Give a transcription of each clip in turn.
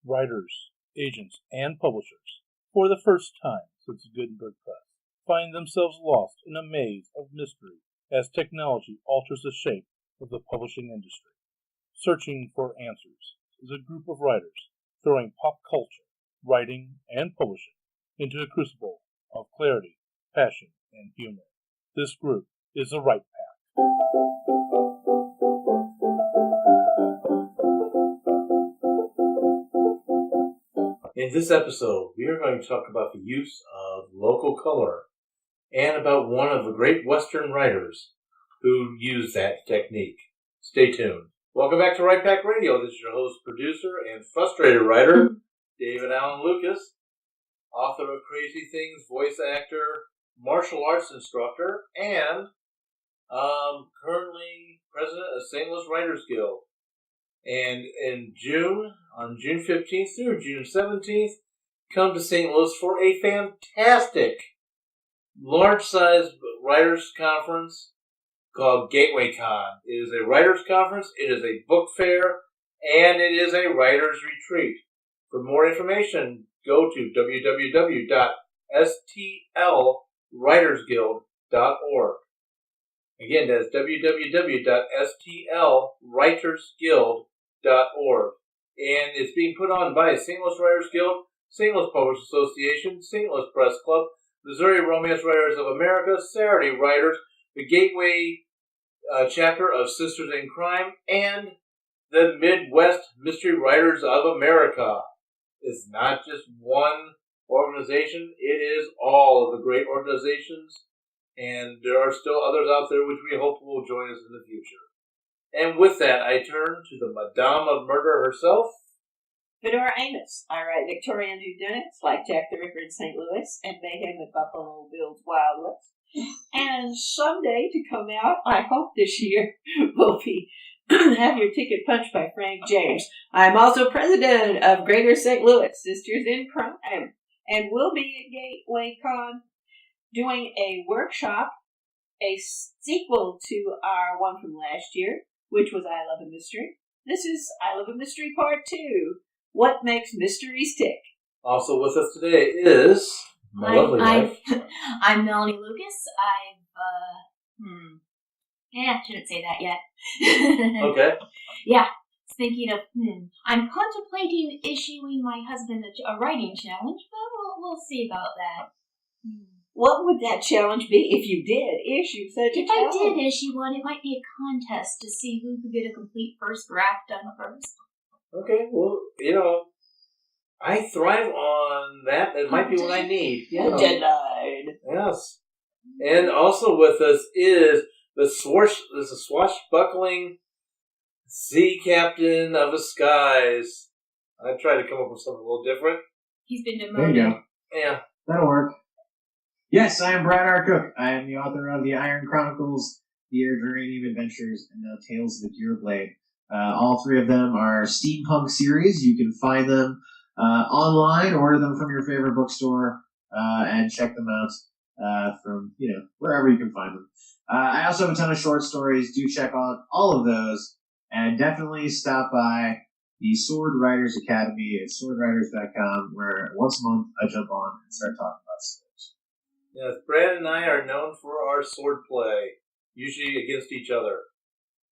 writers, agents, and publishers, for the first time since Gutenberg Press, find themselves lost in a maze of mystery as technology alters the shape of the publishing industry. Searching for Answers is a group of writers throwing pop culture, writing, and publishing into a crucible of clarity, passion, and humor. This group is the Right Pack. In this episode, we are going to talk about the use of local color and about one of the great Western writers who used that technique. Stay tuned. Welcome back to Right Pack Radio. This is your host, producer, and frustrated writer, David Allen Lucas, author of Crazy Things, voice actor, martial arts instructor, and currently president of St. Louis Writers Guild. And in June, on June 15th through June 17th, come to St. Louis for a fantastic large-sized writers' conference called Gateway Con. It is a writers' conference, it is a book fair, and it is a writers' retreat. For more information, go to www.stlwritersguild.org. Again, that's www.stlwritersguild.org. And it's being put on by St. Louis Writers Guild, St. Louis Publishers Association, St. Louis Press Club, Missouri Romance Writers of America, Saturday Writers, the Gateway chapter of Sisters in Crime, and the Midwest Mystery Writers of America. It's not just one organization, it is all of the great organizations, and there are still others out there which we hope will join us in the future. And with that, I turn to the Madame of Murder herself, Fedora Amos. I write Victorian whodunits like Jack the Ripper in St. Louis and Mayhem at Buffalo Bill's Wild West. And someday to come out, I hope this year, will be Have Your Ticket Punched by Frank James. I'm also president of Greater St. Louis Sisters in Crime and will be at Gateway Con doing a workshop, a sequel to our one from last year, which was I Love a Mystery. This is I Love a Mystery Part 2. What makes mysteries tick? Also with us today is my lovely wife. I'm Melanie Lucas. I shouldn't say that yet. Okay. Yeah, thinking of, I'm contemplating issuing my husband a writing challenge, but we'll see about that. What would that challenge be if you did issue such a challenge? If I did issue one, it might be a contest to see who could get a complete first draft done first. Okay, well, I thrive on that. It might be what I need. Denied. Yes. And also with us is the swashbuckling sea captain of the skies. I tried to come up with something a little different. He's been There demoted. you go. Yeah. That'll work. Yes, I am Bret Harte. I am the author of the Iron Chronicles, the Air Adventures, and the Tales of the Gearblade. All three of them are steampunk series. You can find them online, order them from your favorite bookstore, and check them out from wherever you can find them. I also have a ton of short stories. Do check out all of those, and definitely stop by the Sword Writers Academy at swordwriters.com, where once a month I jump on and start talking about swords. Yes, Brad and I are known for our sword play, usually against each other.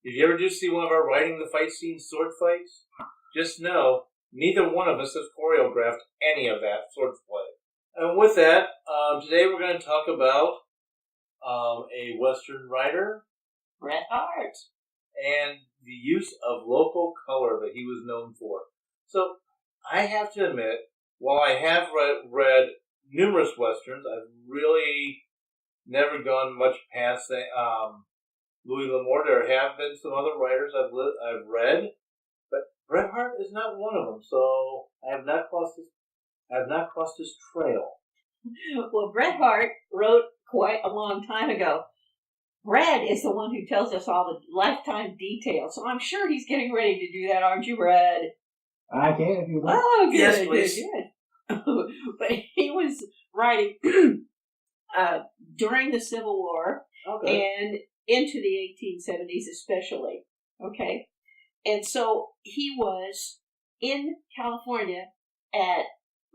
If you ever do see one of our Writing the Fight Scene sword fights, just know neither one of us has choreographed any of that sword play. And with that, today we're going to talk about a Western writer, Bret Harte, and the use of local color that he was known for. So, I have to admit, while I have read numerous Westerns, I've really never gone much past Louis L'Amour. There have been some other writers I've read, but Bret Harte is not one of them. So I have not crossed his trail. Well, Bret Harte wrote quite a long time ago. Brad is the one who tells us all the lifetime details, so I'm sure he's getting ready to do that, aren't you, Brad? I can if you like. Oh, good, Yes, please. good. But he was writing during the Civil War and into the 1870s especially, okay? And so he was in California at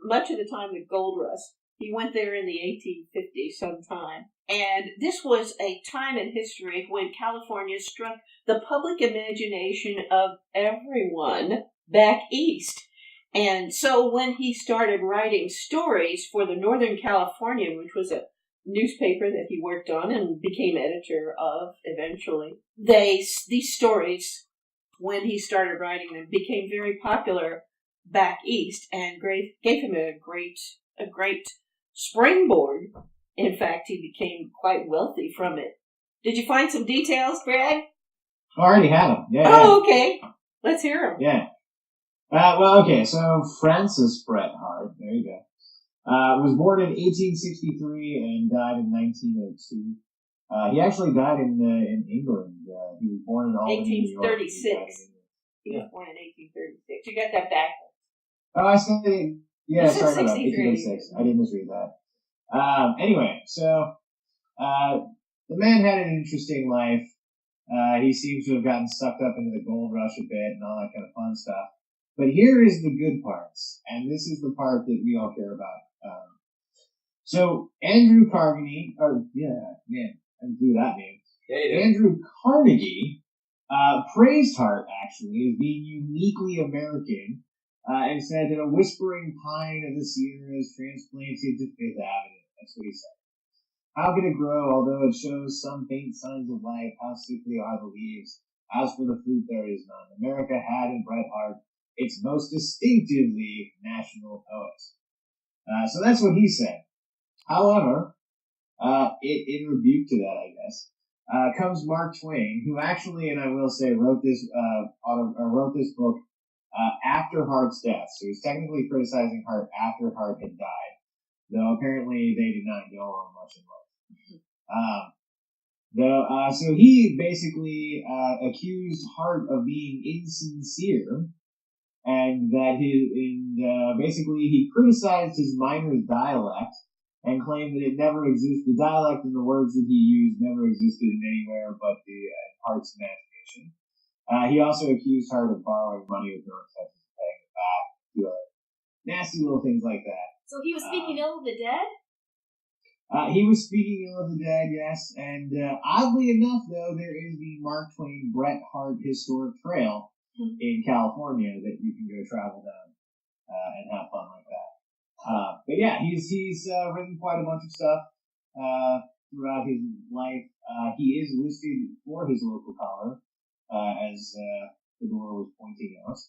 much of the time the gold rush. He went there in the 1850s sometime. And this was a time in history when California struck the public imagination of everyone back east. And so when he started writing stories for the Northern Californian, which was a newspaper that he worked on and became editor of eventually, these stories, when he started writing them, became very popular back east and gave him a great springboard. In fact, he became quite wealthy from it. Did you find some details, Brad? I already had them. Yeah. Oh, okay. Let's hear them. Yeah. Well, okay. So Francis Bret Harte, there you go, was born in 1863 and died in 1902. He actually died in England. He was born in Albany, 1836. He was born in 1836. You got that backwards. Oh, I said, yeah, sorry about that. 1836. 1836. I didn't misread that. Anyway, so the man had an interesting life. He seems to have gotten sucked up into the gold rush a bit and all that kind of fun stuff. But here is the good parts, and this is the part that we all care about. So Andrew Carnegie, I blew that name. Yeah, Andrew Carnegie praised Harte, actually, as being uniquely American, and said that a whispering pine of the Sierras transplanted to Fifth Avenue. That's what he said. How can it grow, although it shows some faint signs of life? How sickly are the leaves? As for the fruit, there is none. America had in Bret Harte its most distinctively national poet. So that's what he said. However, in rebuke to that, I guess, comes Mark Twain, who actually, and I will say, wrote this book after Harte's death. So he's technically criticizing Harte after Harte had died, though apparently they did not get along much in life. So he basically accused Harte of being insincere, and that basically he criticized his miner's dialect and claimed that it never existed. The dialect and the words that he used never existed in anywhere but Harte's imagination. He also accused Harte of borrowing money with no intention of paying it back. Nasty little things like that. So he was speaking ill of the dead? He was speaking ill of the dead, yes. And oddly enough, though, there is the Mark Twain Bret Harte Historic Trail in California that you can go travel down and have fun like that. But yeah, he's written quite a bunch of stuff throughout his life. He is listed for his local collar, as the door was pointing out.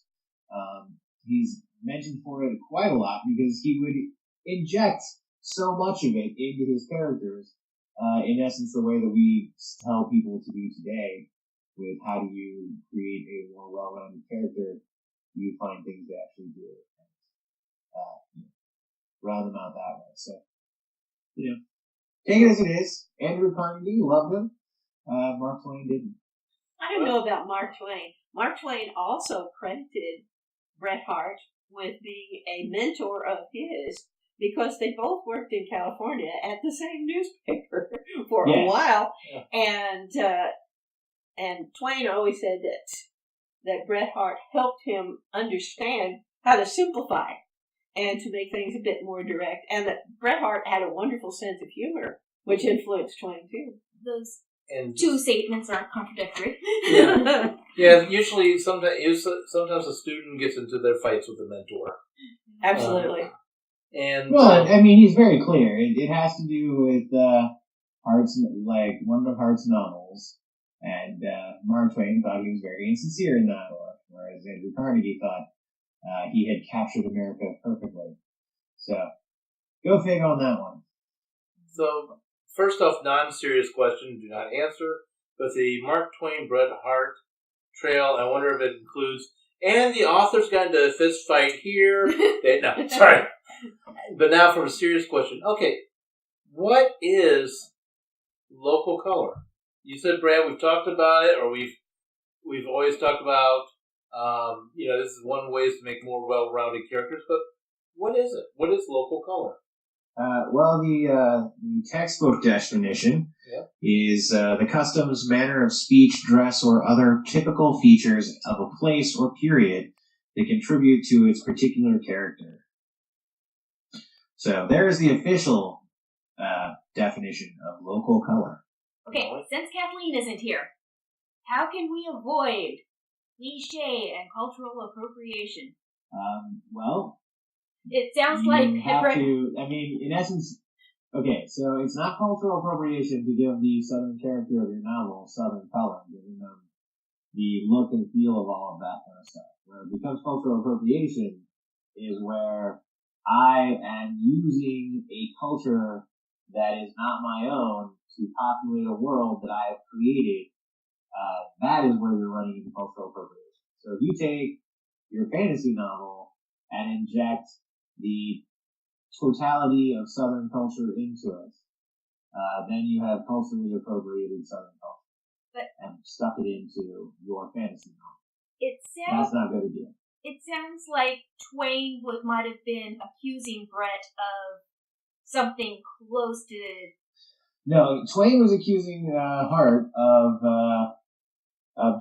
He's mentioned for it quite a lot because he would inject so much of it into his characters. In essence, the way that we tell people to do today with how do you create a more well-rounded character, you find things to actually do it. Round them out that way. So, take it as it is. Andrew Carnegie loved him. Mark Twain didn't. I don't know about Mark Twain. Mark Twain also credited Bret Harte with being a mentor of his because they both worked in California at the same newspaper for a while. Yeah. And Twain always said that Bret Harte helped him understand how to simplify and to make things a bit more direct, and that Bret Harte had a wonderful sense of humor, which influenced Twain too. Those two statements are contradictory. Yeah, yeah. Usually, sometimes a student gets into their fights with a mentor. Absolutely. I mean, he's very clear. It has to do with Harte's, like one of Harte's novels, and Mark Twain thought he was very insincere in that book, whereas Andrew Carnegie thought he had captured America perfectly. So, go fig on that one. So, first off, non-serious question, do not answer. But the Mark Twain Bret Harte Trail, I wonder if it includes, and the author's got into a fist fight here. No, sorry. But now for a serious question. Okay, what is local color? You said, Brad, we've talked about it, or we've always talked about, this is one way to make more well-rounded characters, but what is it? What is local color? The textbook definition is the customs, manner of speech, dress, or other typical features of a place or period that contribute to its particular character. So there's the official definition of local color. Okay, since Kathleen isn't here, how can we avoid cliche and cultural appropriation? Well, it sounds you like have to. I mean, in essence, okay. So it's not cultural appropriation to give the Southern character of your novel Southern color, giving them the look and feel of all of that kind of stuff. Where it becomes cultural appropriation is where I am using a culture that is not my own to populate a world that I have created. That is where you're running into cultural appropriation. So if you take your fantasy novel and inject the totality of Southern culture into it, then you have culturally appropriated Southern culture and stuck it into your fantasy novel. That's not good to do. It sounds like Twain might have been accusing Bret of something close to... No, Twain was accusing Harte of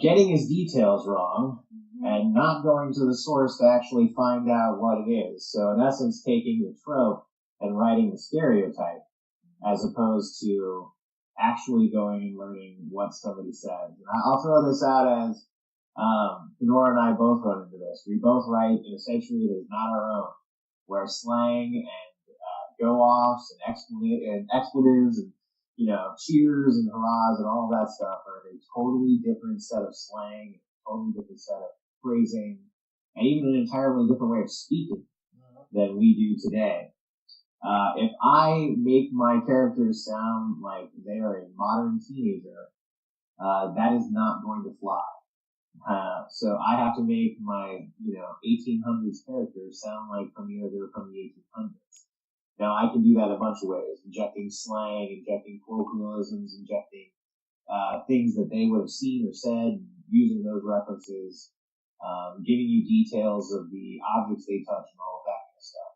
getting his details wrong and not going to the source to actually find out what it is. So in essence, taking the trope and writing the stereotype as opposed to actually going and learning what somebody says. And I'll throw this out as Nora and I both run into this. We both write in a century that is not our own, where slang and go-offs and expletives and cheers and hurrahs and all that stuff are a totally different set of slang, a totally different set of phrasing, and even an entirely different way of speaking than we do today. If I make my characters sound like they are a modern teenager, that is not going to fly. So I have to make my 1800s characters sound like they're from the 1800s. Now, I can do that a bunch of ways, injecting slang, injecting colloquialisms, injecting things that they would have seen or said, using those references, giving you details of the objects they touch and all of that kind of stuff.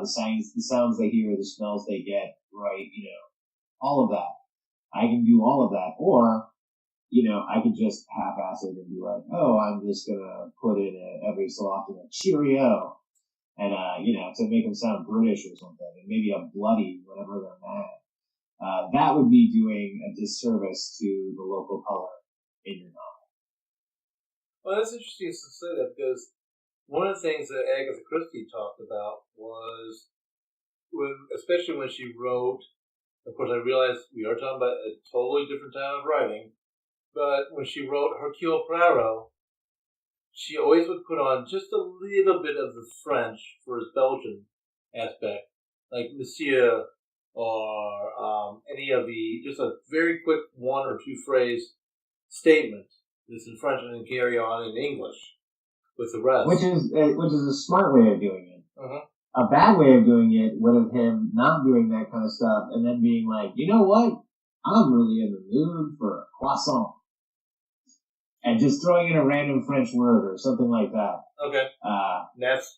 The sounds they hear, the smells they get, right, all of that. I can do all of that. Or, I could just half-ass it and be like, oh, I'm just going to put in every so often a cheerio. And, to make them sound British or something, and maybe a bloody whenever they're mad. That would be doing a disservice to the local color in your novel. Well, that's interesting to say that, because one of the things that Agatha Christie talked about was, especially when she wrote, of course I realize we are talking about a totally different time of writing, but when she wrote Hercule Poirot, she always would put on just a little bit of the French for his Belgian aspect, like Monsieur, or any of just a very quick one or two phrase statement that's in French and then carry on in English with the rest. Which is a smart way of doing it. A bad way of doing it would have him not doing that kind of stuff and then being like, you know what? I'm really in the mood for a croissant. And just throwing in a random French word or something like that. Okay. That's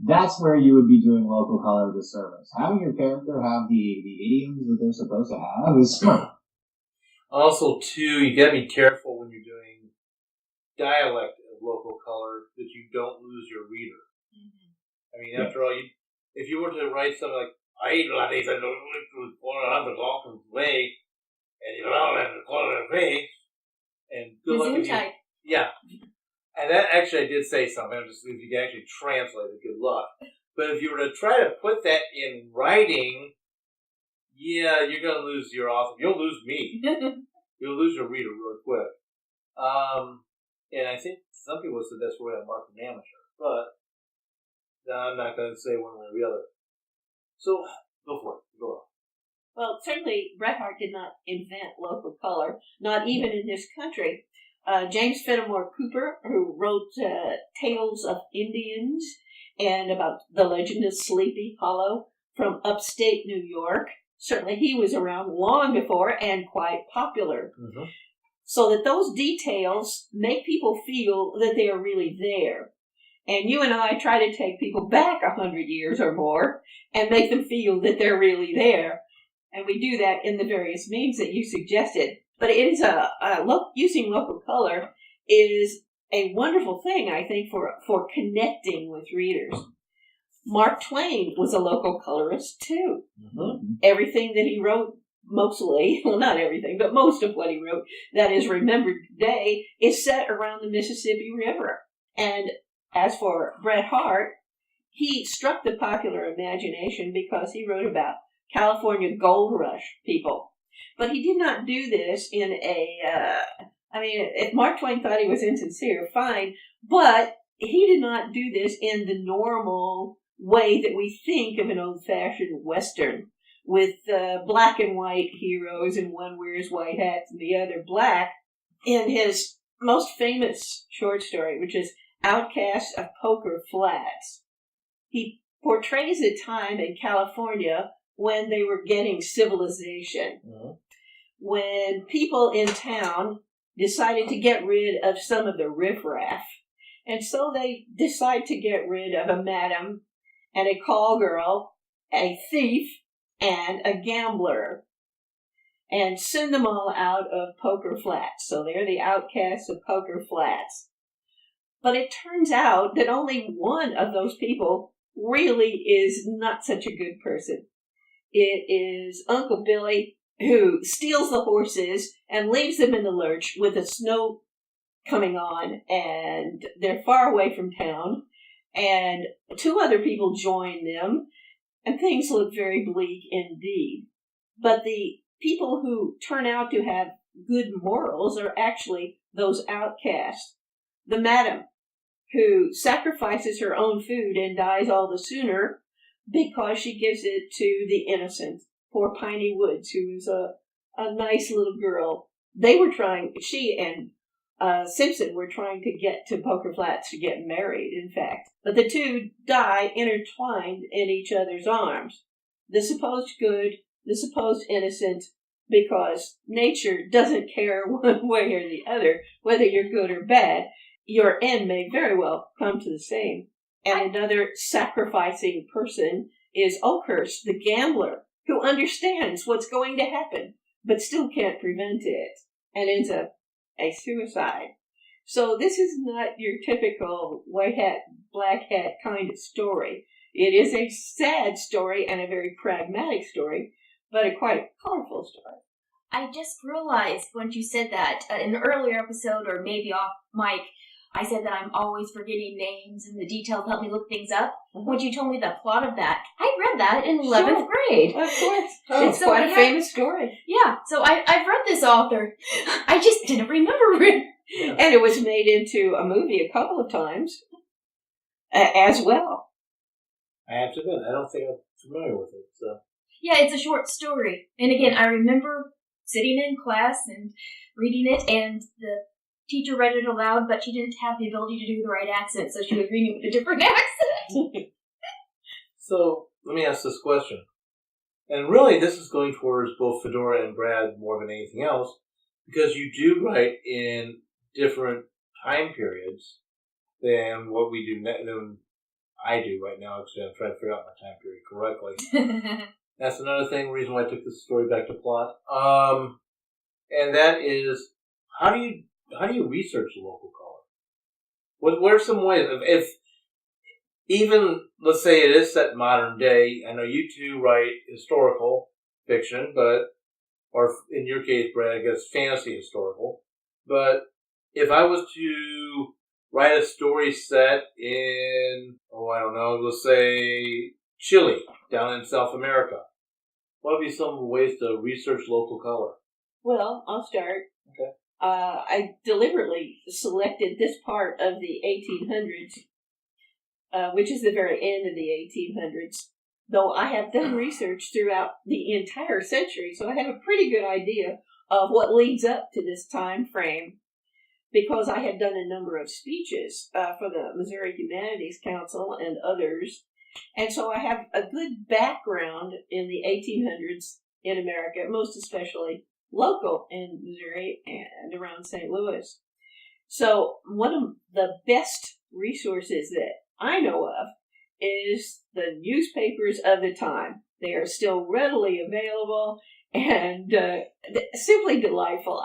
that's where you would be doing local color disservice. Having your character have the idioms that they're supposed to have is smart. Also, too, you gotta be careful when you're doing dialect of local color that you don't lose your reader. I mean, after all, if you were to write something like, "I ladies and gentlemen, 400 Hawkins Way, and you know, and the color of face." And good luck if you... Yeah. And that actually I did say something. Just if you can actually translate it, good luck. But if you were to try to put that in writing, yeah, you're going to lose your author. You'll lose me. You'll lose your reader real quick. And I think some people said that's where I marked an amateur. But I'm not going to say one way or the other. So, go for it. Go on. Well, certainly Bret Harte did not invent local color, not even in this country. James Fenimore Cooper, who wrote Tales of Indians and about the legend of Sleepy Hollow from upstate New York, certainly he was around long before and quite popular. So that those details make people feel that they are really there. And you and I try to take people back 100 years or more and make them feel that they're really there. And we do that in the various means that you suggested. But it is using local color is a wonderful thing, I think, for connecting with readers. Mark Twain was a local colorist, too. Mm-hmm. Everything that he wrote, mostly, well, not everything, but most of what he wrote that is remembered today is set around the Mississippi River. And as for Bret Harte, he struck the popular imagination because he wrote about California gold rush people. But he did not do this in if Mark Twain thought he was insincere, fine, but he did not do this in the normal way that we think of an old-fashioned Western, with black and white heroes, and one wears white hats and the other black. In his most famous short story, which is Outcasts of Poker Flats, he portrays a time in California when they were getting civilization, when people in town decided to get rid of some of the riffraff. And so they decide to get rid of a madam and a call girl, a thief, and a gambler, and send them all out of Poker Flats. So they're the outcasts of Poker Flats. But it turns out that only one of those people really is not such a good person. It is Uncle Billy, who steals the horses and leaves them in the lurch with the snow coming on, and they're far away from town, and two other people join them, and things look very bleak indeed. But the people who turn out to have good morals are actually those outcasts. The madam, who sacrifices her own food and dies all the sooner because she gives it to the innocent. Poor Piney Woods, who was a nice little girl. She and Simpson were trying to get to Poker Flats to get married, in fact. But the two die intertwined in each other's arms. The supposed good, the supposed innocent, because nature doesn't care one way or the other, whether you're good or bad. Your end may very well come to the same. And another sacrificing person is Oakhurst, the gambler, who understands what's going to happen, but still can't prevent it, and ends up a suicide. So this is not your typical white hat, black hat kind of story. It is a sad story and a very pragmatic story, but a quite colorful story. I just realized when you said that in an earlier episode, or maybe off mic, I said that I'm always forgetting names and the details help me look things up. Mm-hmm. When you told me the plot of that, I read that in 11th grade. Of course. It's quite a famous story. Yeah, so I've read this author. I just didn't remember it. Yeah. And it was made into a movie a couple of times as well. I have to admit, I don't think I'm familiar with it. So. Yeah, it's a short story. And again, I remember sitting in class and reading it, and the teacher read it aloud, but she didn't have the ability to do the right accent, so she was reading it with a different accent. So, let me ask this question. And really, this is going towards both Fedora and Brad more than anything else, because you do write in different time periods than what we do, than I do right now. Actually, I'm trying to figure out my time period correctly. That's another reason why I took this story back to plot. And that is, how do you research the local color? What are some ways if even, let's say it is set modern day, I know you two write historical fiction, or in your case, Brad, I guess fantasy historical, but if I was to write a story set in, let's say Chile, down in South America, what would be some ways to research local color? Well, I'll start. Okay. I deliberately selected this part of the 1800s, which is the very end of the 1800s, though I have done research throughout the entire century, so I have a pretty good idea of what leads up to this time frame, because I had done a number of speeches for the Missouri Humanities Council and others, and so I have a good background in the 1800s in America, most especially local in Missouri and around St. Louis. So one of the best resources that I know of is the newspapers of the time. They are still readily available and simply delightful.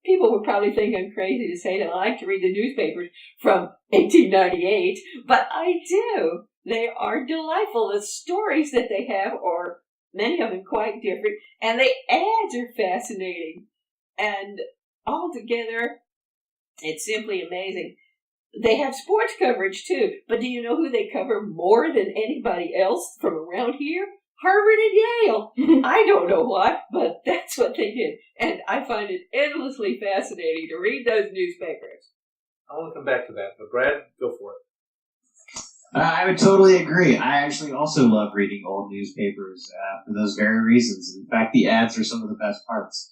people would probably think I'm crazy to say that I like to read the newspapers from 1898, but I do. They are delightful. The stories that they have are, many of them, quite different, and the ads are fascinating. And altogether, it's simply amazing. They have sports coverage, too, but do you know who they cover more than anybody else from around here? Harvard and Yale. I don't know why, but that's what they did. And I find it endlessly fascinating to read those newspapers. I want to come back to that, but Brad, go for it. I would totally agree. I actually also love reading old newspapers for those very reasons. In fact, the ads are some of the best parts.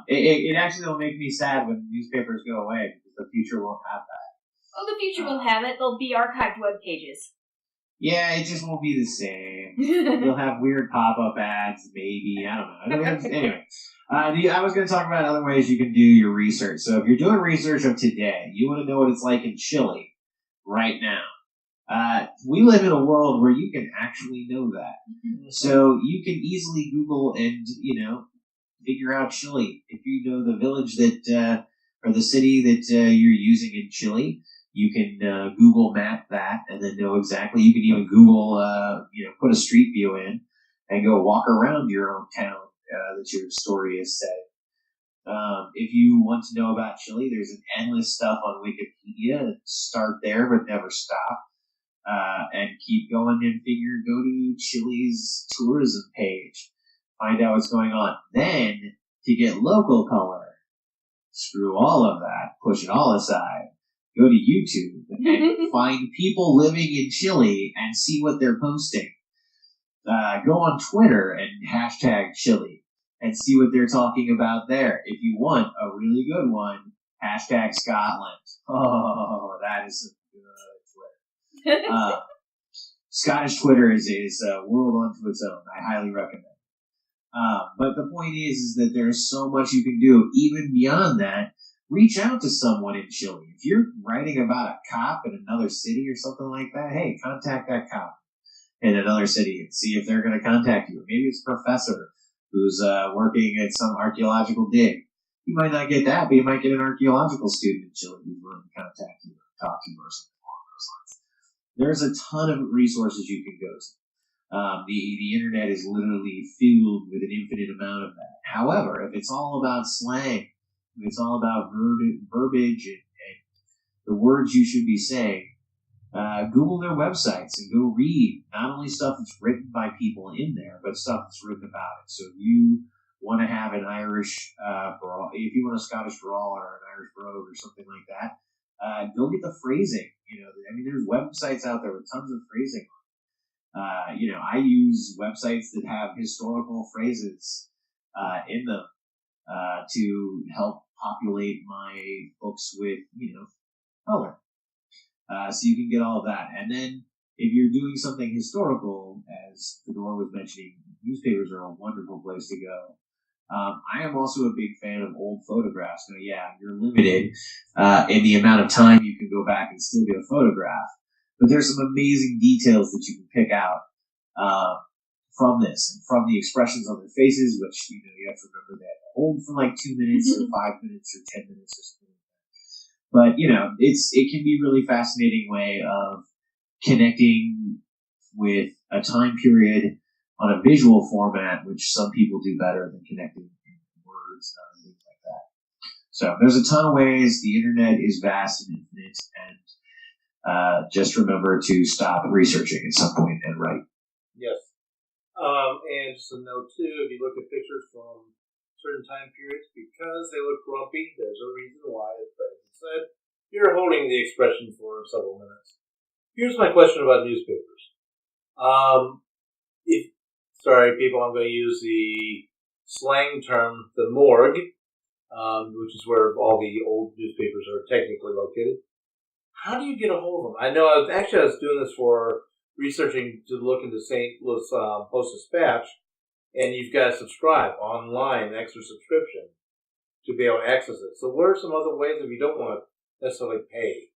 It actually will make me sad when newspapers go away because the future won't have that. Oh, the future will have it. There'll be archived web pages. Yeah, it just won't be the same. You'll have weird pop-up ads, maybe. I don't know. Anyway, I was going to talk about other ways you can do your research. So if you're doing research of today, you want to know what it's like in Chile right now. We live in a world where you can actually know that. So you can easily Google and, figure out Chile. If you know the village that, or the city that you're using in Chile, you can Google map that and then know exactly. You can even Google, put a street view in and go walk around your own town that your story is set. If you want to know about Chile, there's an endless stuff on Wikipedia. Start there, but never stop. And keep going and go to Chile's tourism page. Find out what's going on. Then, to get local color, screw all of that. Push it all aside. Go to YouTube and find people living in Chile and see what they're posting. Go on Twitter and hashtag Chile and see what they're talking about there. If you want a really good one, hashtag Scotland. Oh, that is a good Twitter. Scottish Twitter is a world unto its own. I highly recommend it. But the point is that there's so much you can do. Even beyond that, reach out to someone in Chile. If you're writing about a cop in another city or something like that, hey, contact that cop in another city and see if they're going to contact you. Maybe it's a professor who's working at some archaeological dig. You might not get that, but you might get an archaeological student in Chile who's willing to contact you or talk to you or something along those lines. There's a ton of resources you can go to. The internet is literally filled with an infinite amount of that. However, if it's all about slang, if it's all about verbiage and the words you should be saying, Google their websites and go read not only stuff that's written by people in there, but stuff that's written about it. So if you want to have an Irish brawl, if you want a Scottish brawl or an Irish brogue or something like that, go get the phrasing. There's websites out there with tons of phrasing. I use websites that have historical phrases in them to help populate my books with, color. So you can get all of that. And then if you're doing something historical, as Fedor was mentioning, newspapers are a wonderful place to go. I am also a big fan of old photographs. Now, you're limited in the amount of time you can go back and still get a photograph. But there's some amazing details that you can pick out from this and from the expressions on their faces, which, you have to remember that hold for like 2 minutes or 5 minutes or 10 minutes or something like that. But, it can be a really fascinating way of connecting with a time period on a visual format, which some people do better than connecting in words and other things like that. So there's a ton of ways. The internet is vast and infinite, and just remember to stop researching at some point and write. Yes. And just a note, too, if you look at pictures from certain time periods, because they look grumpy, there's a reason why, as President said, you're holding the expression for several minutes. Here's my question about newspapers. Sorry, people, I'm going to use the slang term, the morgue, which is where all the old newspapers are technically located. How do you get a hold of them? I know I was doing this for researching to look into St. Louis Post-Dispatch, and you've got to subscribe online, an extra subscription, to be able to access it. So what are some other ways if you don't want to necessarily pay?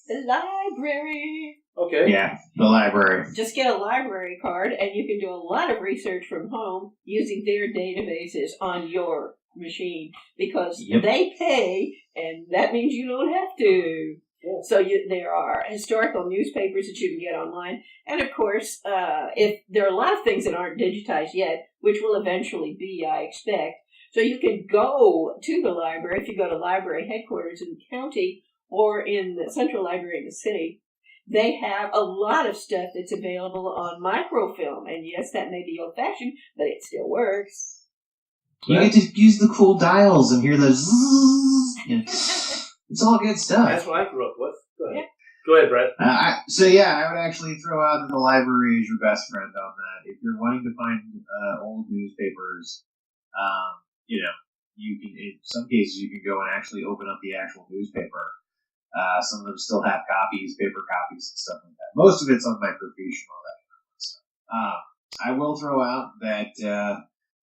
The library. Okay. Yeah, the library. Just get a library card, and you can do a lot of research from home using their databases on your machine because Yep. they pay, and that means you don't have to. So there are historical newspapers that you can get online. And, of course, if there are a lot of things that aren't digitized yet, which will eventually be, I expect. So you can go to the library, if you go to library headquarters in the county or in the central library in the city. They have a lot of stuff that's available on microfilm. And, yes, that may be old-fashioned, but it still works. You get to use the cool dials and hear the zzz. It's all good stuff. That's what I grew up with. Go ahead. Go ahead, Brett. I would actually throw out that the library is your best friend on that. If you're wanting to find old newspapers, you can. In some cases, you can go and actually open up the actual newspaper. Some of them still have copies, paper copies, and stuff like that. Most of it's on microfiche and all that kind of stuff. I will throw out that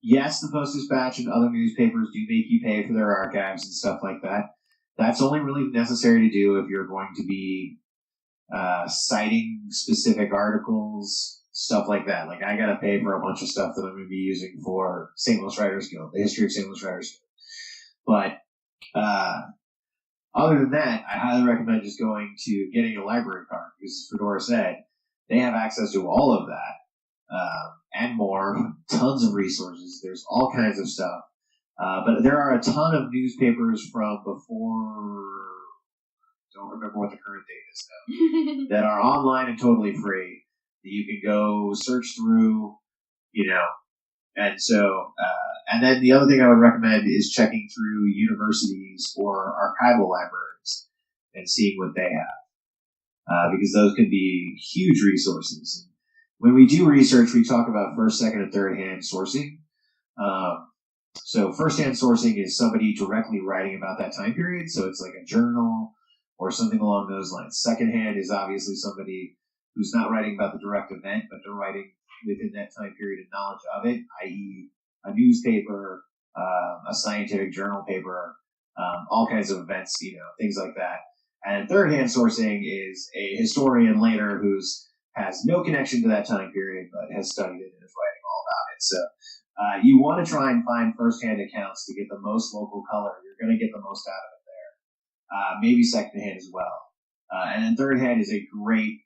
yes, the Post-Dispatch and other newspapers do make you pay for their archives and stuff like that. That's only really necessary to do if you're going to be citing specific articles, stuff like that. Like, I got to pay for a bunch of stuff that I'm going to be using for St. Louis Writers Guild, the history of St. Louis Writers Guild. But other than that, I highly recommend just getting a library card, because as Fedora said, they have access to all of that and more, tons of resources. There's all kinds of stuff. But there are a ton of newspapers from before, don't remember what the current date is now, that are online and totally free that you can go search through, and so, and then the other thing I would recommend is checking through universities or archival libraries and seeing what they have, because those can be huge resources. When we do research, we talk about first, second, and third hand sourcing. So first-hand sourcing is somebody directly writing about that time period, so it's like a journal or something along those lines. Second-hand is obviously somebody who's not writing about the direct event, but they're writing within that time period and knowledge of it, i.e. a newspaper, a scientific journal paper, all kinds of events, things like that. And third-hand sourcing is a historian later who has no connection to that time period, but has studied it and is writing all about it. So you want to try and find first-hand accounts to get the most local color. You're going to get the most out of it there. Maybe second-hand as well. And then third-hand is a great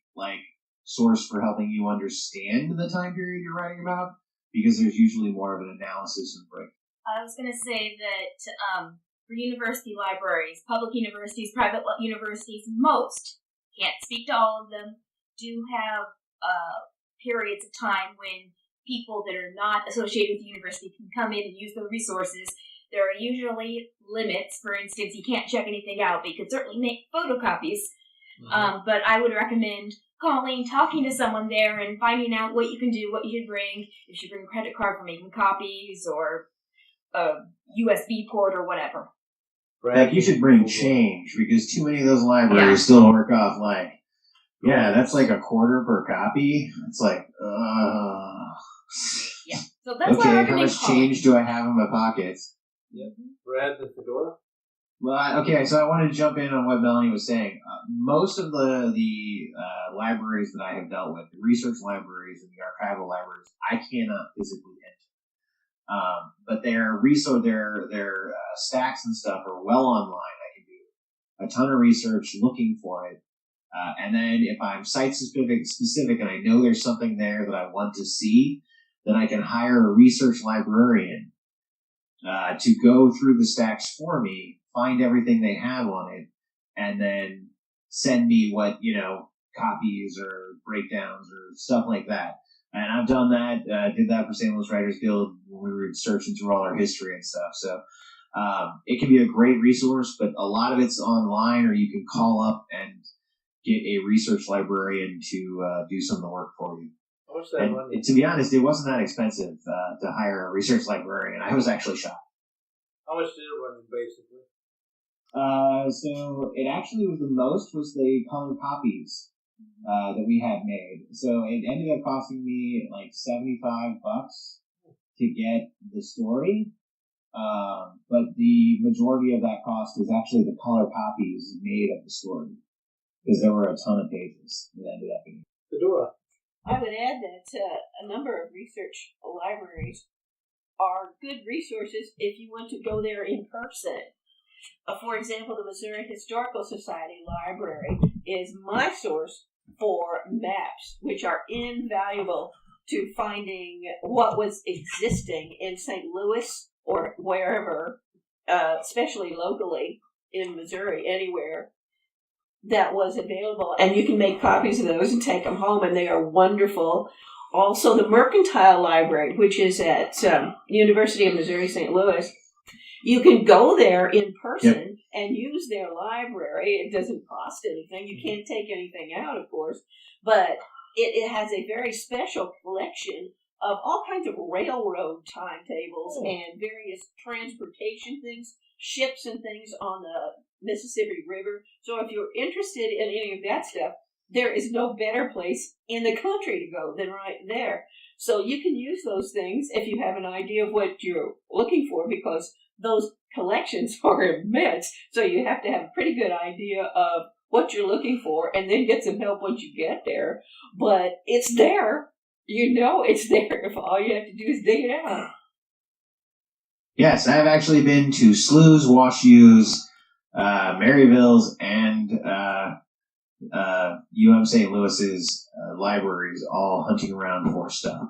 source for helping you understand the time period you're writing about, because there's usually more of an analysis and break. I was going to say that for university libraries, public universities, private universities, most, can't speak to all of them, do have periods of time when people that are not associated with the university can come in and use the resources. There are usually limits. For instance, you can't check anything out, but you could certainly make photocopies. Mm-hmm. But I would recommend calling, talking to someone there, and finding out what you can do, what you should bring. If you should bring a credit card for making copies, or a USB port, or whatever. Like, you should bring change, because too many of those libraries still work off that's like $0.25 per copy. It's like, yeah. So that's why I okay, recommend how much change do I have in my pockets? Yep. Brad, the Fedora? Well, so I wanted to jump in on what Melanie was saying. Most of the libraries that I have dealt with, the research libraries and the archival libraries, I cannot physically enter. But their stacks and stuff are well online. I can do a ton of research looking for it. And then if I'm site specific and I know there's something there that I want to see, then I can hire a research librarian to go through the stacks for me, find everything they have on it, and then send me what, copies or breakdowns or stuff like that. And I've done that, did that for St. Louis Writers Guild when we were searching through all our history and stuff. So it can be a great resource, but a lot of it's online, or you can call up and get a research librarian to do some of the work for you. And to be honest, it wasn't that expensive to hire a research librarian. I was actually shocked. How much did it run you, basically? So it actually was the color copies that we had made. So it ended up costing me like $75 to get the story. But the majority of that cost was actually the color copies made of the story, because there were a ton of pages that ended up in Fedora. I would add that a number of research libraries are good resources if you want to go there in person. For example, the Missouri Historical Society Library is my source for maps, which are invaluable to finding what was existing in St. Louis or wherever, especially locally in Missouri, anywhere that was available. And you can make copies of those and take them home, and they are wonderful. Also, the Mercantile Library, which is at University of Missouri St. Louis, you can go there in person and use their library. It doesn't cost anything. You can't take anything out, of course, but it has a very special collection of all kinds of railroad timetables and various transportation things, ships and things on the Mississippi River. So if you're interested in any of that stuff, there is no better place in the country to go than right there. So you can use those things if you have an idea of what you're looking for, because those collections are immense. So you have to have a pretty good idea of what you're looking for and then get some help once you get there. But it's there. You know it's there if all you have to do is dig it out. Yes, I've actually been to Sloughs, Washus, Maryville's, and UM St. Louis's libraries, all hunting around for stuff,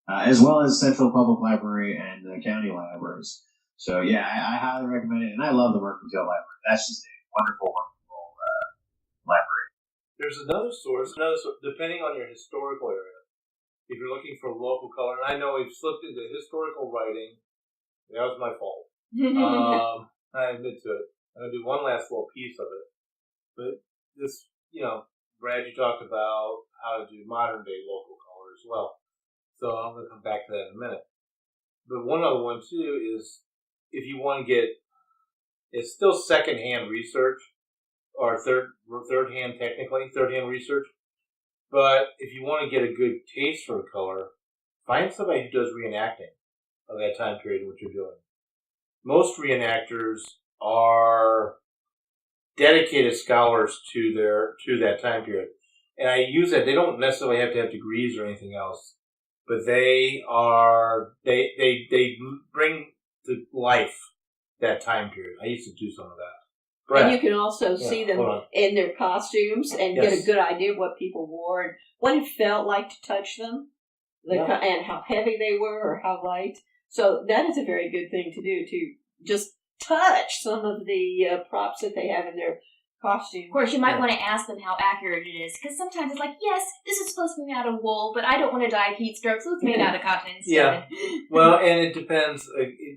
as well as Central Public Library and the county libraries. So yeah, I highly recommend it, and I love the Mercantile Library. That's just a wonderful, wonderful library. There's another source, depending on your historical area. If you're looking for local color, and I know we've slipped into historical writing, that was my fault. I admit to it. I'm going to do one last little piece of it. But this, Brad, you talked about how to do modern day local color as well. So I'm going to come back to that in a minute. But one other one, too, is if you want to get, it's still secondhand research, or third-hand research. But if you want to get a good taste for color, find somebody who does reenacting of that time period in which you're doing. Most reenactors are dedicated scholars to that time period. And I use that, they don't necessarily have to have degrees or anything else, but they bring to life that time period. I used to do some of that. Brett. And you can also see them in their costumes and get a good idea of what people wore and what it felt like to touch them, and how heavy they were or how light. So that is a very good thing to do, to just touch some of the props that they have in their costume. Of course, you might want to ask them how accurate it is, because sometimes it's like, yes, this is supposed to be made out of wool, but I don't want to die of heat stroke, so it's made out of cotton instead. Yeah. Well, and it depends.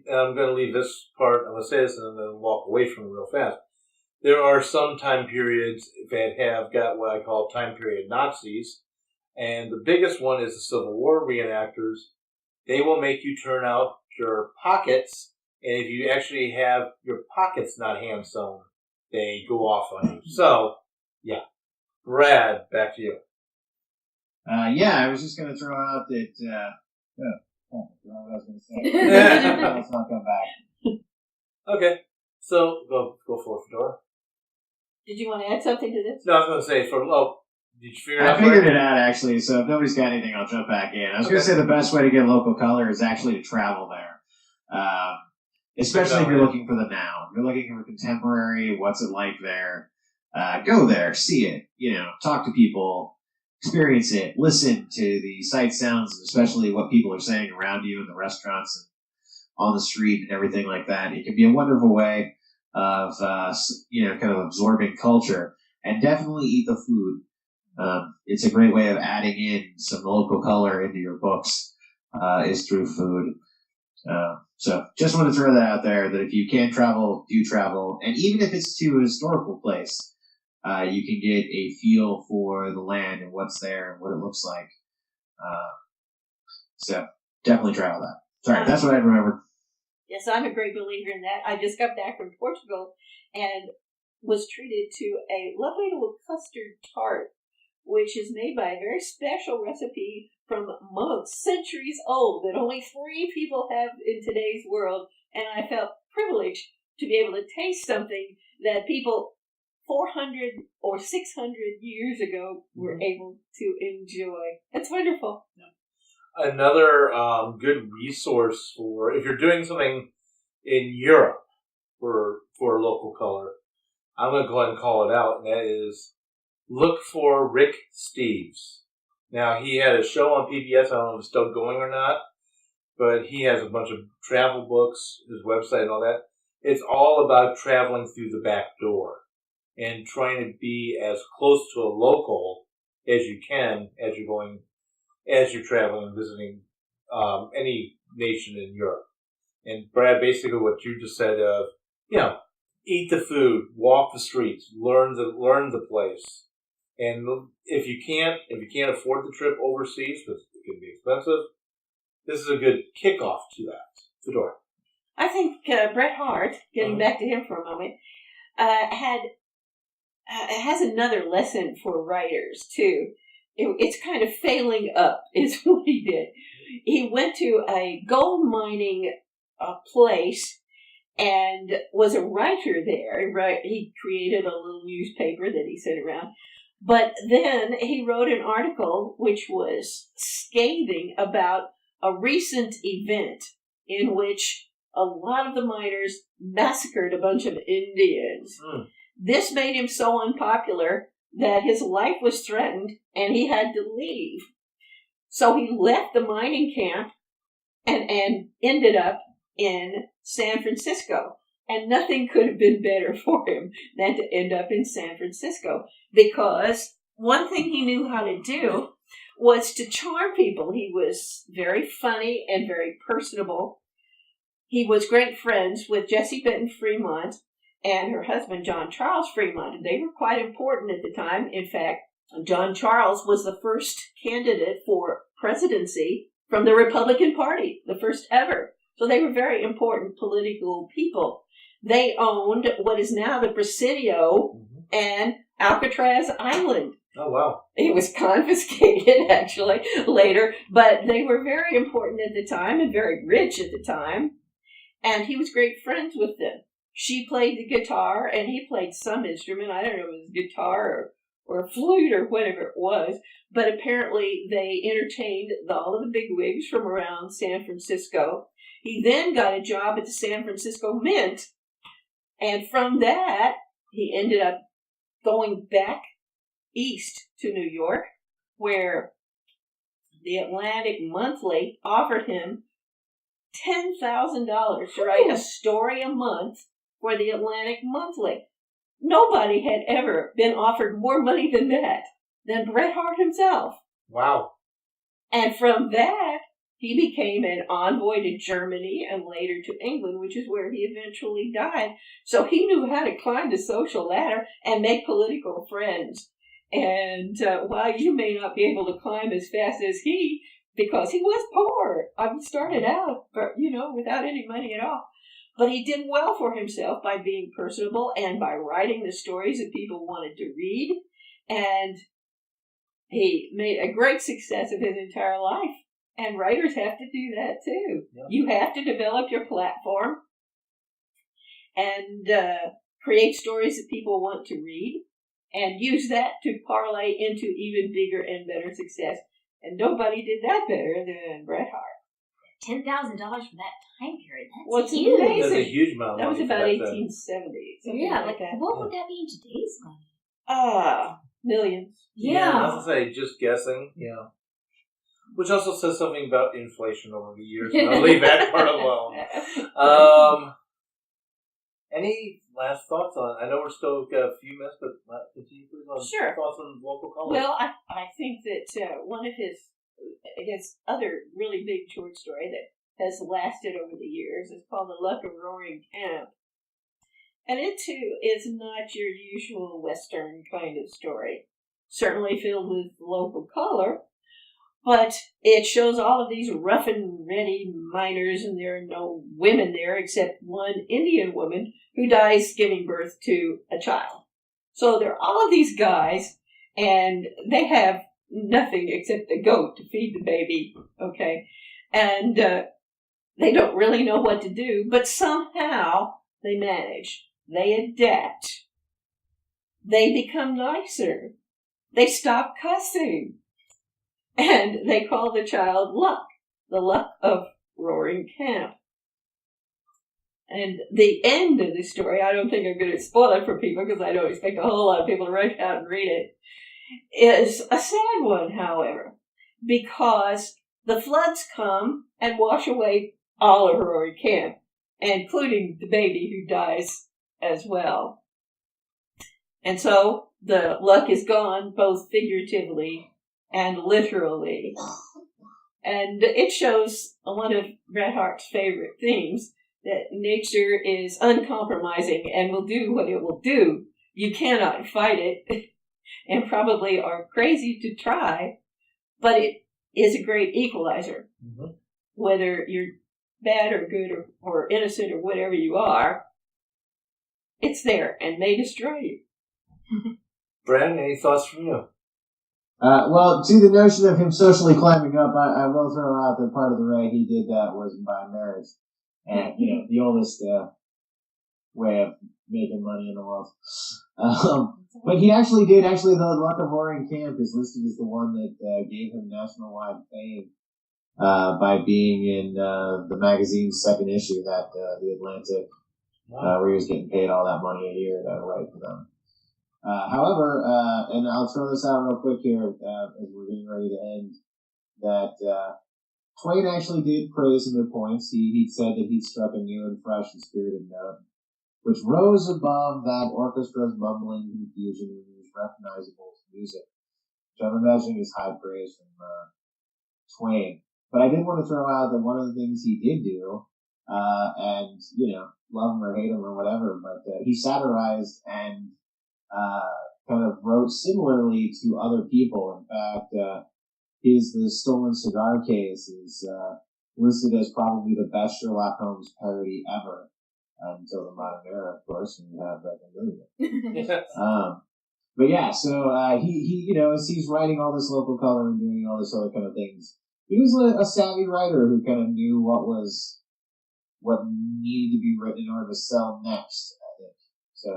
I'm going to leave this part, I'm going to say this and then walk away from it real fast. There are some time periods that have got what I call time period Nazis, and the biggest one is the Civil War reenactors. They will make you turn out your pockets, and if you actually have your pockets not hand sewn, they go off on you. So, yeah. Brad, back to you. I was just going to throw out that, what I was going to say. Let's not come back. Okay. So, go for it, Fedora. Did you want to add something to this? No, I was going to say, did you figure it out? I figured it out, actually, so if nobody's got anything, I'll jump back in. I was going to say the best way to get local color is actually to travel there. Especially if you're looking for the now. If you're looking for contemporary, what's it like there? Go there, see it, talk to people, experience it, listen to the sights, sounds, especially what people are saying around you in the restaurants and on the street and everything like that. It can be a wonderful way of, kind of absorbing culture, and definitely eat the food. It's a great way of adding in some local color into your books, is through food. So just want to throw that out there, that if you can travel, do travel. And even if it's to a historical place, you can get a feel for the land and what's there and what it looks like. So definitely travel that. Sorry, that's what I remember. Yes, I'm a great believer in that. I just got back from Portugal and was treated to a lovely little custard tart, which is made by a very special recipe from monks, centuries old, that only 3 people have in today's world. And I felt privileged to be able to taste something that people 400 or 600 years ago were able to enjoy. It's wonderful. Another good resource for if you're doing something in Europe for local color, I'm going to go ahead and call it out, and that is look for Rick Steves. Now, he had a show on PBS. I don't know if it's still going or not, but he has a bunch of travel books, his website and all that. It's all about traveling through the back door and trying to be as close to a local as you can as you're traveling and visiting any nation in Europe. And Brad, basically what you just said, eat the food, walk the streets, learn the place. And if you can't afford the trip overseas, because it can be expensive, this is a good kickoff to that. Fedora. I think Bret Harte, getting back to him for a moment, has another lesson for writers too. It's kind of failing up is what he did. He went to a gold mining place and was a writer there. He created a little newspaper that he sent around. But then he wrote an article which was scathing about a recent event in which a lot of the miners massacred a bunch of Indians. This made him so unpopular that his life was threatened and he had to leave. So he left the mining camp and ended up in San Francisco. And nothing could have been better for him than to end up in San Francisco, because one thing he knew how to do was to charm people. He was very funny and very personable. He was great friends with Jessie Benton Fremont and her husband, John Charles Fremont. And they were quite important at the time. In fact, John Charles was the first candidate for presidency from the Republican Party, the first ever. So they were very important political people. They owned what is now the Presidio and Alcatraz Island. Oh, wow. It was confiscated, actually, later, but they were very important at the time and very rich at the time, and he was great friends with them. She played the guitar, and he played some instrument. I don't know if it was guitar or flute or whatever it was, but apparently they entertained all of the bigwigs from around San Francisco. He then got a job at the San Francisco Mint, and from that, he ended up going back east to New York, where the Atlantic Monthly offered him $10,000 to write a story a month for the Atlantic Monthly. Nobody had ever been offered more money than Bret Harte himself. Wow. And from that, he became an envoy to Germany and later to England, which is where he eventually died. So he knew how to climb the social ladder and make political friends. And while you may not be able to climb as fast as he, because he was poor. He started out, without any money at all. But he did well for himself by being personable and by writing the stories that people wanted to read. And he made a great success of his entire life. And writers have to do that too. Yep. You have to develop your platform and create stories that people want to read and use that to parlay into even bigger and better success. And nobody did that better than Bret Harte. $10,000 for that time period. That's huge. Amazing. That's a huge amount. That was about 1870. Yeah, like that. What would that be in today's money? Millions. Yeah. I was going to say, just guessing, Which also says something about inflation over the years. I'll leave that part alone. Any last thoughts on? I know we're still got a few minutes, but continue please on thoughts on local color. Well, I think that one of his other really big short story that has lasted over the years is called The Luck of Roaring Camp. And it, too, is not your usual Western kind of story. Certainly filled with local color, but it shows all of these rough and ready miners, and there are no women there except one Indian woman who dies giving birth to a child. So there are all of these guys, and they have nothing except a goat to feed the baby, okay? And they don't really know what to do, but somehow they manage. They adapt. They become nicer. They stop cussing. And they call the child Luck, the Luck of Roaring Camp. And the end of the story, I don't think I'm going to spoil it for people because I don't expect a whole lot of people to rush out and read it, is a sad one, however, because the floods come and wash away all of Roaring Camp, including the baby who dies as well. And so the luck is gone, both figuratively and literally. And it shows one of Bret Harte's favorite themes, that nature is uncompromising and will do what it will do. You cannot fight it, and probably are crazy to try, but it is a great equalizer. Mm-hmm. Whether you're bad or good or innocent or whatever you are, it's there and may destroy you. Brad, any thoughts from you? Well, to the notion of him socially climbing up, I will throw out that part of the way he did that was by marriage. And, the oldest way of making money in the world. But he actually did. Actually, the Luck of Roaring Camp is listed as the one that gave him national-wide fame by being in the magazine's second issue, that The Atlantic, where he was getting paid all that money a year to write for them. However, and I'll throw this out real quick here as we're getting ready to end, that Twain actually did praise him at points. He said that he struck a new and fresh and spirited note, which rose above that orchestra's mumbling confusion and was recognizable as music, which I'm imagining is high praise from Twain. But I did want to throw out that one of the things he did do, and, love him or hate him or whatever, but he satirized and kind of wrote similarly to other people. In fact, The Stolen Cigar Case is listed as probably the best Sherlock Holmes parody ever, until the modern era, of course, and you have like a million. But yeah, so he as he's writing all this local color and doing all this other kind of things, he was a savvy writer who kind of knew what needed to be written in order to sell next, I think. So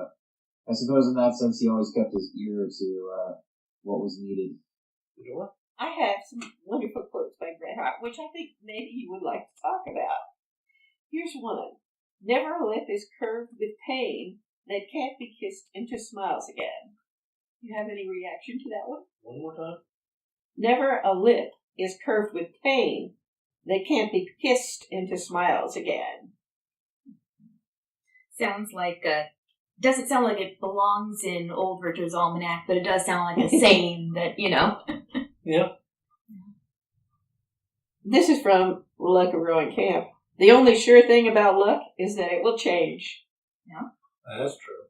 I suppose in that sense, he always kept his ear to what was needed. I have some wonderful quotes by Bret Harte, which I think maybe you would like to talk about. Here's one. Never a lip is curved with pain that can't be kissed into smiles again. Do you have any reaction to that one? One more time. Never a lip is curved with pain that can't be kissed into smiles again. Sounds like doesn't sound like it belongs in Old Richard's Almanac, but it does sound like a saying that, Yeah. This is from Luck of Roaring Camp. The only sure thing about luck is that it will change. Yeah. That's true.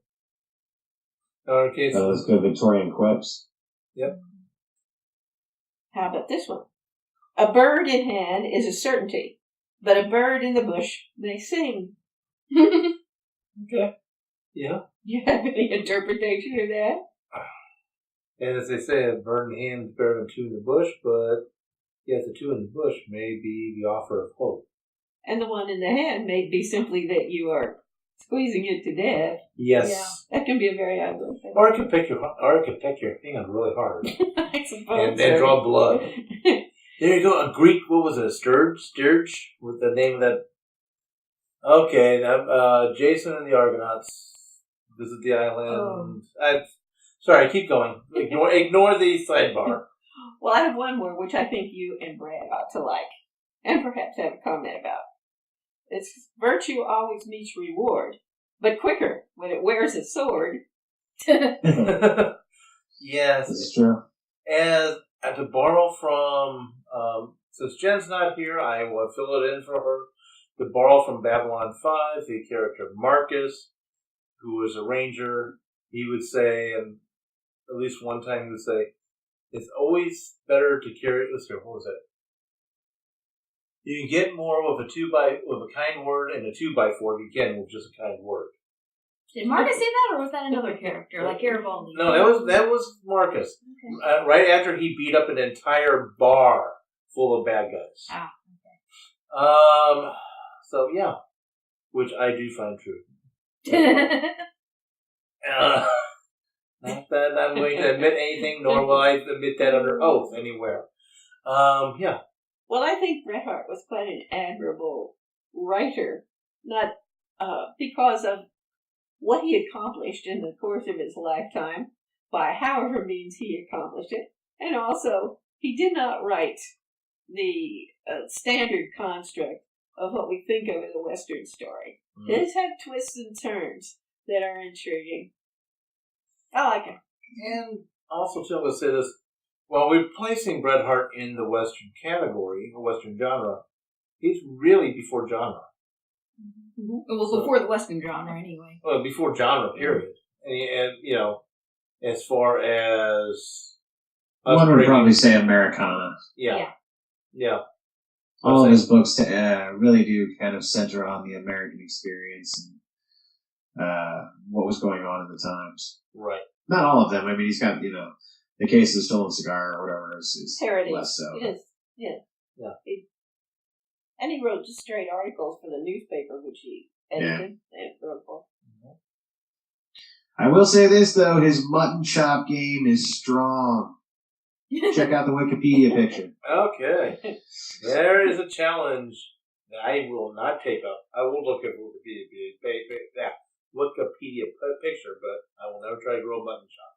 Okay, so those good Victorian quips. Yep. How about this one? A bird in hand is a certainty, but a bird in the bush may sing. Okay. Yeah. Do you have any interpretation of that? And as they say, a bird in hand is better than two in the bush, but yes, the two in the bush may be the offer of hope. And the one in the hand may be simply that you are squeezing it to death. Yes. Yeah, that can be a very ugly thing. Or it can pick your hand really hard. I suppose. And draw blood. There you go. A Greek, what was it? A sturge? With the name of that. Okay, Jason and the Argonauts visit the island. Sorry, keep going. Ignore the sidebar. Well, I have one more, which I think you and Brad ought to like, and perhaps have a comment about. It's virtue always meets reward, but quicker when it wears a sword. Yes, it's true. And to borrow from, since Jen's not here, I will fill it in for her. To borrow from Babylon 5, the character Marcus, who was a ranger, he would say, and at least one time he would say, it's always better to carry. Let's see, what was that? You can get more with a kind word and a 2x4 you can with just a kind word. Did Marcus say that, or was that another character, like Garibaldi? No, that was Marcus. Okay. Right after he beat up an entire bar full of bad guys. Ah, okay. So yeah, which I do find true. Not that I'm going to admit anything, nor will I admit that under oath anywhere. Yeah. Well, I think Bret Harte was quite an admirable writer, not because of what he accomplished in the course of his lifetime, by however means he accomplished it, and also he did not write the standard construct of what we think of as a Western story. His have twists and turns that are intriguing. I like him. And also, too, let's say this. While we're placing Bret Harte in the Western category, the Western genre, he's really before genre. Mm-hmm. Well, before the Western genre, anyway. Well, before genre, period. And you know, as far as... One would probably say Americana. Yeah. All of his books really do kind of center on the American experience and what was going on in the times. Right. Not all of them. I mean, he's got, The Case of the Stolen Cigar or whatever is Parody. less so. It is. Yeah. And he wrote just straight articles for the newspaper, which he edited and wrote for. I will say this, though. His mutton chop game is strong. Check out the Wikipedia picture. Okay. There is a challenge that I will not take up. I will look at Wikipedia picture, but I will never try to grow a mutton chop.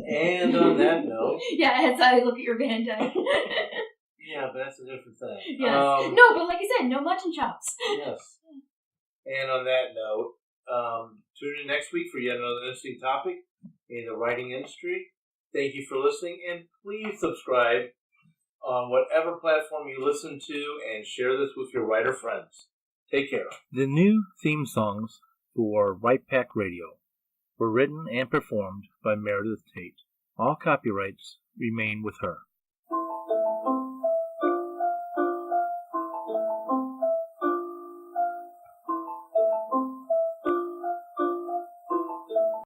And on that note... Yeah, as I look at your Van Dyke. Yeah, but that's a different thing. Yes. No, but like I said, no mutton chops. Yes. And on that note, tune in next week for yet another interesting topic in the writing industry. Thank you for listening, and please subscribe on whatever platform you listen to and share this with your writer friends. Take care. The new theme songs for Right Pack Radio were written and performed by Meredith Tate. All copyrights remain with her.